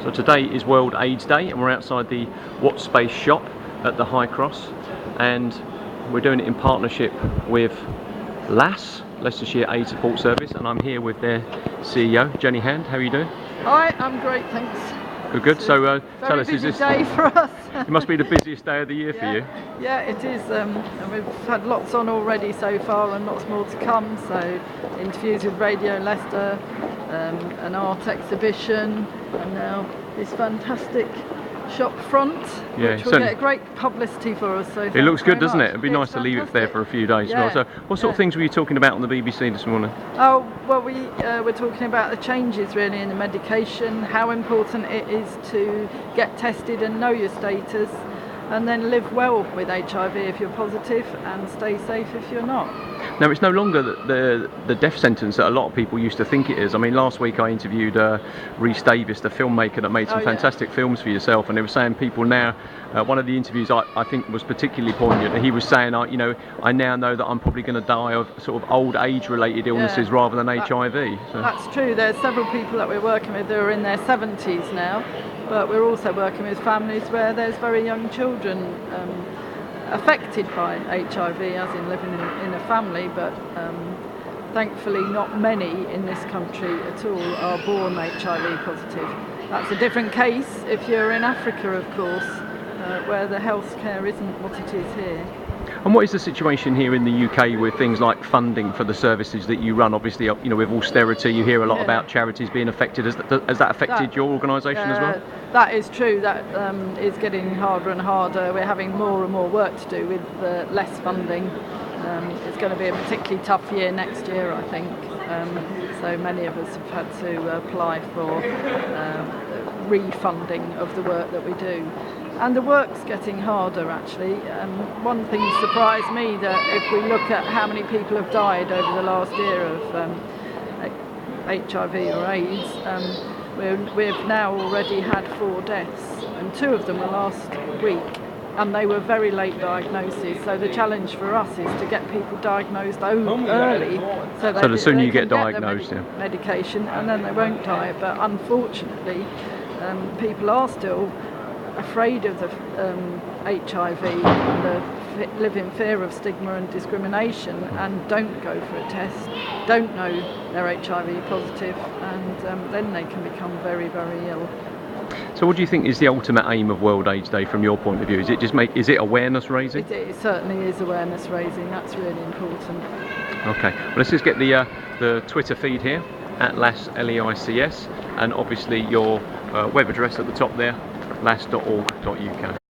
So today is World AIDS Day and we're outside the Watts Space shop at the High Cross, and we're doing it in partnership with LAS, Leicestershire AIDS Support Service, and I'm here with their CEO, Jenny Hand. How are you doing? Hi, I'm great, thanks. Good, good. So tell us, is this day for us? It must be the busiest day of the year for you. Yeah, it is. And we've had lots on already so far, and lots more to come. So interviews with Radio Leicester, an art exhibition, and now this fantastic shop front, which will get great publicity for us. So it looks good, doesn't it? It'd be nice to leave it there for a few days. Yeah. So what sort of things were you talking about on the BBC this morning? Oh, well, we're talking about the changes really in the medication, how important it is to get tested and know your status, and then live well with HIV if you're positive, and stay safe if you're not. Now, it's no longer the death sentence that a lot of people used to think it is. I mean, last week I interviewed Rhys Davies, the filmmaker that made some fantastic films for yourself, and they were saying people now, one of the interviews I think was particularly poignant, and he was saying, you know, I now know that I'm probably going to die of sort of old age-related illnesses rather than HIV. So. That's true. There's several people that we're working with who are in their 70s now, but we're also working with families where there's very young children affected by HIV, as in living in a family, but thankfully not many in this country at all are born HIV positive. That's a different case if you're in Africa, of course, where the healthcare isn't what it is here. And what is the situation here in the UK with things like funding for the services that you run? Obviously, you know, with austerity, you hear a lot about charities being affected. Has that affected your organisation as well? That is true. That is getting harder and harder. We're having more and more work to do with less funding. It's going to be a particularly tough year next year, I think. So many of us have had to apply for refunding of the work that we do. And the work's getting harder, actually. One thing surprised me, that if we look at how many people have died over the last year of HIV or AIDS, we've now already had 4 deaths, and 2 of them were last week, and they were very late diagnoses. So the challenge for us is to get people diagnosed early, so the sooner you get diagnosed, medication, and then they won't die. But unfortunately, people are still afraid of the HIV and live in fear of stigma and discrimination, and don't go for a test, don't know they're HIV positive, and then they can become very, very ill. So what do you think is the ultimate aim of World AIDS Day from your point of view? Is it awareness raising? It certainly is awareness raising. That's really important. Okay, well, let's just get the Twitter feed here at LAS, LEICS, and obviously your web address at the top there, las.org.uk.